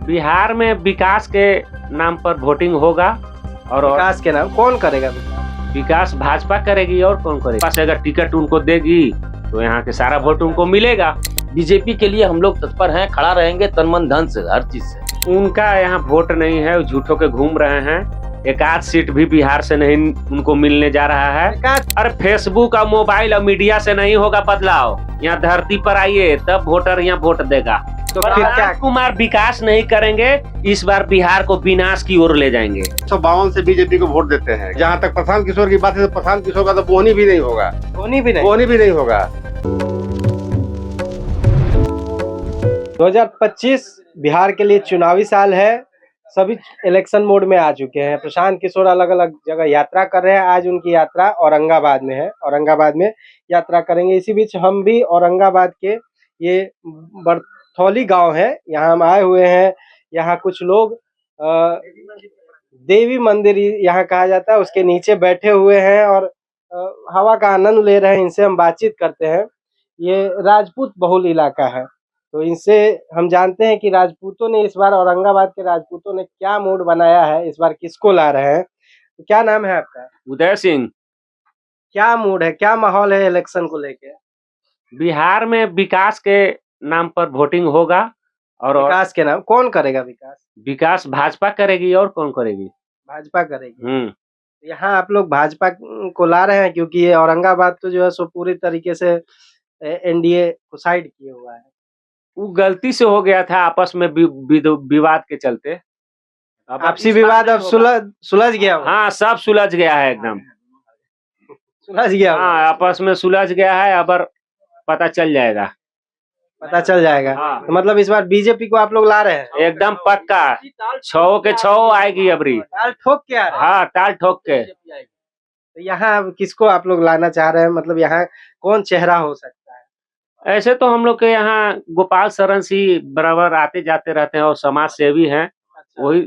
बिहार में विकास के नाम पर वोटिंग होगा। और विकास के नाम कौन करेगा विकास? विकास भाजपा करेगी और कौन करेगा। पास अगर टिकट उनको देगी तो यहाँ के सारा वोट उनको मिलेगा। बीजेपी के लिए हम लोग तत्पर हैं, खड़ा रहेंगे तन मन धन से, हर चीज से। उनका यहाँ वोट नहीं है, वो झूठों के घूम रहे हैं। एक आध सीट भी बिहार से नहीं उनको मिलने जा रहा है। अरे फेसबुक और मोबाइल और मीडिया से नहीं होगा बदलाव। यहाँ धरती पर आइए तब वोटर यहाँ वोट देगा। तो फिर क्या कुमार विकास नहीं करेंगे, इस बार बिहार को विनाश की ओर ले जाएंगे। 152 से बीजेपी को वोट देते हैं। जहाँ तक प्रशांत किशोर की बात है तो प्रशांत किशोर का तो बोनी भी नहीं होगा। बोनी भी नहीं होगा। 2025 बिहार के लिए चुनावी साल है। सभी इलेक्शन मोड में आ चुके हैं। प्रशांत किशोर अलग अलग जगह यात्रा कर रहे हैं। आज उनकी यात्रा औरंगाबाद में है। औरंगाबाद में यात्रा करेंगे। इसी बीच हम भी औरंगाबाद के ये बरथौली गांव है, यहाँ हम आए हुए हैं। यहाँ कुछ लोग देवी मंदिर यहाँ कहा जाता है, उसके नीचे बैठे हुए हैं और हवा का आनंद ले रहे हैं। इनसे हम बातचीत करते हैं। ये राजपूत बहुल इलाका है, तो इनसे हम जानते हैं कि राजपूतों ने इस बार, औरंगाबाद के राजपूतों ने क्या मूड बनाया है, इस बार किसको ला रहे हैं। तो क्या नाम है आपका? उदय सिंह। क्या मूड है, क्या माहौल है इलेक्शन को लेके? बिहार में विकास के नाम पर वोटिंग होगा। और विकास के नाम कौन करेगा विकास? विकास भाजपा करेगी और कौन करेगी। भाजपा करेगी। यहाँ आप लोग भाजपा को ला रहे हैं क्योंकि ये औरंगाबाद तो जो है सो पूरी तरीके से एनडीए को साइड किए हुआ है। वो गलती से हो गया था आपस में विवाद के चलते। आपसी विवाद अब सुलझ गया। हाँ, सब सुलझ गया है, एकदम सुलझ गया। हाँ, आपस में सुलझ गया है। अब पता चल जाएगा। हाँ। तो मतलब इस बार बीजेपी को आप लोग ला रहे हैं? एकदम पक्का। 6 के 6 आएगी अबरी। ताल ठोक के आ रहे हैं? हाँ, ताल ठोक के। तो यहाँ किसको आप लोग लाना चाह रहे हैं? मतलब यहाँ कौन चेहरा हो सकता है? ऐसे तो हम लोग के यहाँ गोपाल शरण सिंह बराबर आते जाते रहते हैं और समाज सेवी हैं। वही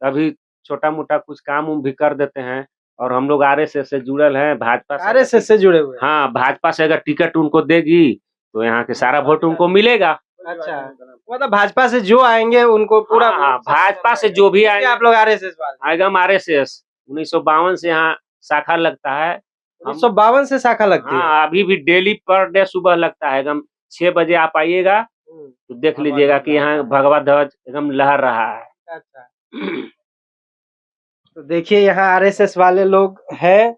अभी छोटा मोटा कुछ काम भी कर देते हैं। और हम लोग आरएसएस से जुड़ल हैं, भाजपा से। आरएसएस से जुड़े हुए? हाँ, भाजपा से अगर टिकट उनको देगी तो यहाँ के सारा वोट उनको मिलेगा। अच्छा, मतलब भाजपा से जो आएंगे उनको पूरा? हाँ, भाजपा से जो भी आएंगे। आप लोग आरएसएस वाले? एकदम आरएसएस। 1952 से यहाँ शाखा लगता है। 1952 से शाखा लगती है? हाँ, अभी भी डेली पर डे सुबह लगता है। एकदम 6 बजे आप आइएगा तो देख लीजिएगा कि यहाँ भगवा ध्वज एकदम लहर रहा है। अच्छा। तो देखिए यहाँ आरएसएस वाले लोग हैं।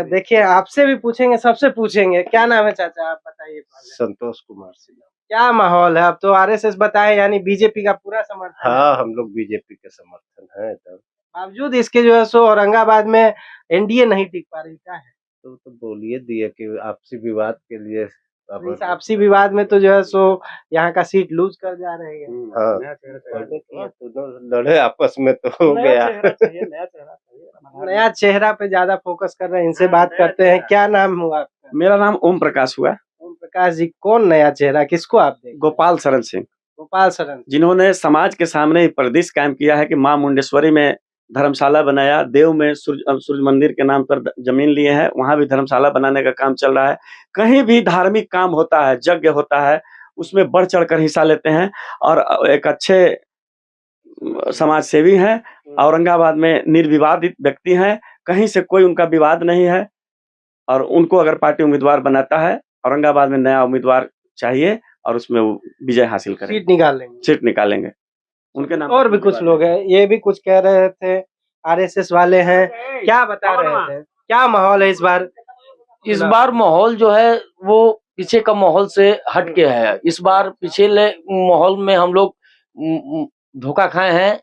देखिए आपसे भी पूछेंगे, सबसे पूछेंगे। क्या नाम है चाचा, आप बताइए। संतोष कुमार सिंह। क्या माहौल है? अब तो आरएसएस बताए, यानी बीजेपी का पूरा समर्थन? हाँ, हम लोग बीजेपी के समर्थन है। तब बावजूद इसके जो है सो औरंगाबाद में एनडीए नहीं टिक पा रही, क्या है? तो बोलिए दिए कि आपसी विवाद के लिए। इस आपसी विवाद में तो जो है सो यहाँ का सीट लूज कर जा रहे हैं। हाँ, लड़े आपस में तो हो गया। नया चेहरा पे ज्यादा फोकस कर रहे हैं। इनसे बात करते हैं। क्या नाम हुआ आपका? मेरा नाम ओम प्रकाश हुआ। ओम प्रकाश जी, कौन नया चेहरा, किसको आप देख? गोपाल शरण सिंह, गोपाल शरण, जिन्होंने समाज के सामने परिदृश कायम किया है कि मां मुंडेश्वरी में धर्मशाला बनाया, देव में सूर्य मंदिर के नाम पर जमीन लिए हैं, वहां भी धर्मशाला बनाने का काम चल रहा है। कहीं भी धार्मिक काम होता है, यज्ञ होता है, उसमें बढ़ चढ़ कर हिस्सा लेते हैं और एक अच्छे समाज सेवी हैं। औरंगाबाद में निर्विवादित व्यक्ति हैं, कहीं से कोई उनका विवाद नहीं है। और उनको अगर पार्टी उम्मीदवार बनाता है, औरंगाबाद में नया उम्मीदवार चाहिए और उसमें वो विजय हासिल करेंगे, सीट निकालेंगे उनके नाम। और भी कुछ लोग हैं, ये भी कुछ कह रहे थे, आरएसएस वाले हैं। क्या बता रहे थे, क्या माहौल है इस बार? इस बार माहौल जो है वो पीछे का माहौल से हट के है। इस बार पिछले माहौल में हम लोग धोखा खाए हैं,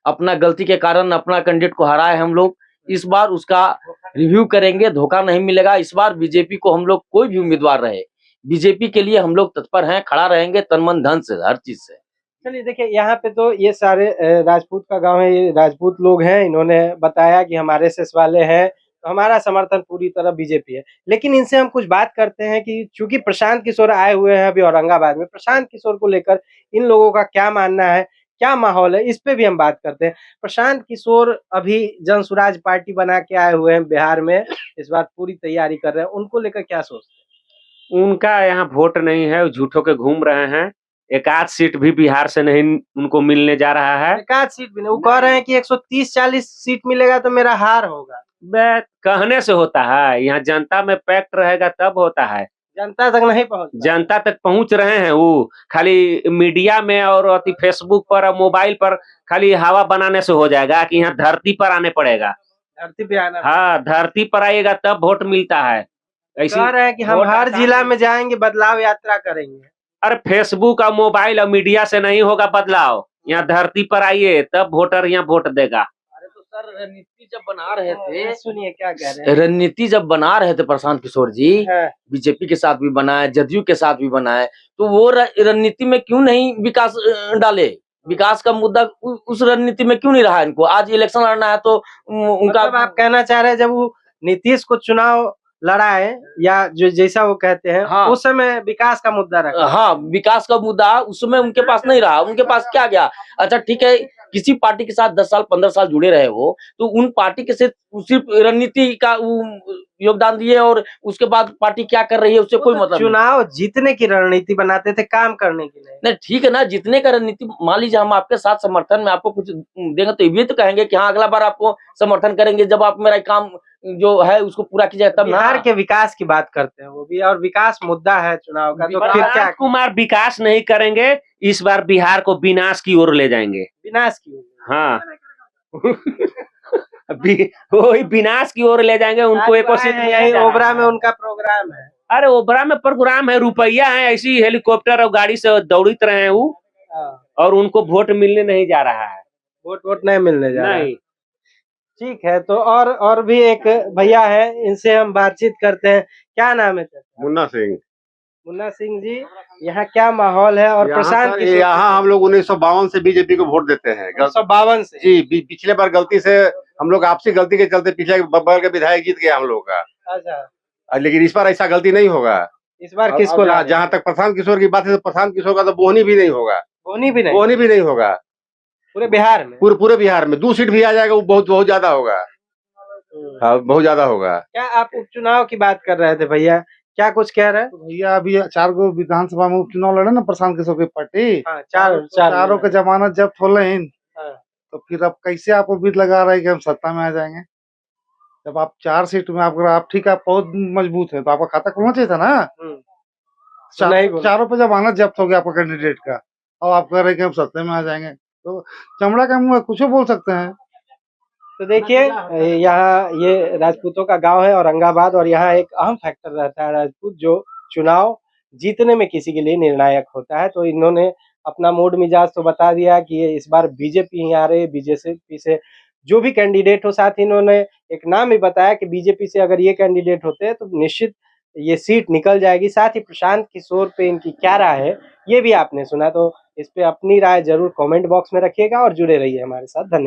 अपना गलती के कारण अपना कैंडिडेट को हराए हम लोग। इस बार उसका रिव्यू करेंगे, धोखा नहीं मिलेगा। इस बार बीजेपी को हम लोग, कोई भी उम्मीदवार रहे, बीजेपी के लिए हम लोग तत्पर हैं, खड़ा रहेंगे तन मन धन से, हर चीज से। चलिए देखिए, यहाँ पे तो ये सारे राजपूत का गांव है, ये राजपूत लोग हैं। इन्होंने बताया कि हम आरएसएस वाले हैं, तो हमारा समर्थन पूरी तरह बीजेपी है। लेकिन इनसे हम कुछ बात करते हैं कि चूंकि प्रशांत किशोर आए हुए हैं अभी औरंगाबाद में, प्रशांत किशोर को लेकर इन लोगों का क्या मानना है, क्या माहौल है, इस पे भी हम बात करते हैं। प्रशांत किशोर अभी जन स्वराज पार्टी बना के आए हुए हैं बिहार में, इस बार पूरी तैयारी कर रहे हैं। उनको लेकर क्या सोचते हैं? उनका यहाँ वोट नहीं है, वो झूठों के घूम रहे हैं। एक आध सीट भी बिहार से नहीं उनको मिलने जा रहा है। एक आध सीट भी नहीं, वो कह रहे हैं कि 130-40 सीट मिलेगा तो मेरा हार होगा। बे कहने से होता है, यहाँ जनता में पैक्ट रहेगा तब होता है। जनता तक नहीं पहुंच जनता तक पहुंच रहे हैं, वो खाली मीडिया में और अति फेसबुक पर और मोबाइल पर खाली हवा बनाने से हो जाएगा कि यहाँ धरती पर आने पड़ेगा। धरती पे आना। हाँ, धरती पर आइएगा तब वोट मिलता है। ऐसी कह रहे हैं कि हम वोट हर आसान जिला नहीं। में जाएंगे, बदलाव यात्रा करेंगे। अरे फेसबुक और मोबाइल और मीडिया से नहीं होगा बदलाव, यहाँ धरती पर आइए तब वोटर यहाँ वोट देगा। अरे तो सर रणनीति जब बना रहे थे, सुनिए क्या कह रहे हैं। रणनीति जब बना रहे थे प्रशांत किशोर जी, हाँ, बीजेपी के साथ भी बनाए, जदयू के साथ भी बनाए, तो वो रणनीति में क्यों नहीं विकास डाले? विकास का मुद्दा उस रणनीति में क्यों नहीं रहा इनको? आज इलेक्शन लड़ना है तो उनका मतलब आप कहना चाह रहे हैं जब वो नीतीश को चुनाव लड़ाए या जो जैसा वो कहते हैं, हाँ। उस समय विकास का मुद्दा रखा। हाँ, विकास का मुद्दा उस समय उनके पास नहीं रहा। उनके पास क्या गया? अच्छा ठीक है, किसी पार्टी के साथ 10 साल 15 साल जुड़े रहे हो तो उन पार्टी के साथ सिर्फ रणनीति का योगदान दिए और उसके बाद पार्टी क्या कर रही है उससे कोई मतलब नहीं। चुनाव जीतने की रणनीति बनाते थे, काम करने की नहीं। नहीं ठीक है ना, जितने का रणनीति मान लीजिए हम आपके साथ समर्थन में आपको कुछ देंगे तो ये तो कहेंगे कि हाँ अगला बार आपको समर्थन करेंगे जब आप मेरा काम जो है उसको पूरा कीजिए तब ना। बिहार के विकास की बात करते हैं वो भी, और विकास मुद्दा है चुनाव का, तो फिर क्या प्रशांत कुमार विकास नहीं करेंगे, इस बार बिहार को विनाश की ओर ले जाएंगे। विनाश की होगी? हाँ वही विनाश की ओर ले जाएंगे उनको। एक यही ओबरा में उनका प्रोग्राम है। अरे ओबरा में प्रोग्राम है, रुपया है, ऐसी हेलीकॉप्टर और गाड़ी से दौड़ित रहे हैं वो, हाँ, और उनको वोट मिलने नहीं जा रहा है। वोट नहीं मिलने जा रहा है। नहीं, ठीक है, तो और भी एक भैया है, इनसे हम बातचीत करते हैं। क्या नाम है चाचा? मुन्ना सिंह। मुन्ना सिंह जी, यहाँ क्या माहौल है? और प्रशांत किशोर यहाँ हम लोग 1952 से बीजेपी को वोट देते हैं। 1952 से। जी, पिछले बार गलती से हम लोग आपसी गलती के चलते पिछले बगल के विधायक जीत गया हम लोग का, अच्छा, लेकिन इस बार ऐसा गलती नहीं होगा। इस बार किसको ला? जहाँ तक प्रशांत किशोर की बात है, तो प्रशांत किशोर का तो बोहनी भी नहीं होगा। बोनी भी नहीं? बोहनी भी नहीं होगा पूरे बिहार में? पूरे बिहार में 2 सीट भी आ जाएगा, वो बहुत ज्यादा होगा। हाँ, बहुत ज्यादा होगा। क्या आप उपचुनाव की बात कर रहे थे भैया, क्या कुछ कह रहे हैं? तो भैया अभी 4 गो विधानसभा में उपचुनाव लड़े ना प्रशांत किशोर की पार्टी। हाँ, चारों के जमानत जब्त हो रहे हैं। हाँ। तो फिर अब कैसे आप उम्मीद लगा रहे हैं कि हम सत्ता में आ जाएंगे? जब आप 4 सीट में आप ठीक है, आप बहुत मजबूत है तो आपका खाता खुलना चाहिए था ना। चारों पे जमानत जब्त हो गया आपका कैंडिडेट का, और आप कह रहे हैं कि हम सत्ता में आ जाएंगे, तो चमड़ा का मुंह है, कुछ बोल सकते हैं। तो देखिए, यहाँ ये राजपूतों का गांव है औरंगाबाद, और यहाँ एक अहम फैक्टर रहता है राजपूत, जो चुनाव जीतने में किसी के लिए निर्णायक होता है। तो इन्होंने अपना मूड मिजाज तो बता दिया कि ये इस बार बीजेपी ही आ रही है, बीजेपी से जो भी कैंडिडेट हो। साथ ही इन्होंने एक नाम भी बताया कि बीजेपी से अगर ये कैंडिडेट होते हैं तो निश्चित ये सीट निकल जाएगी। साथ ही प्रशांत किशोर पे इनकी क्या राय है ये भी आपने सुना, तो इस पे अपनी राय जरूर कमेंट बॉक्स में रखिएगा और जुड़े रहिए हमारे साथ। धन्यवाद।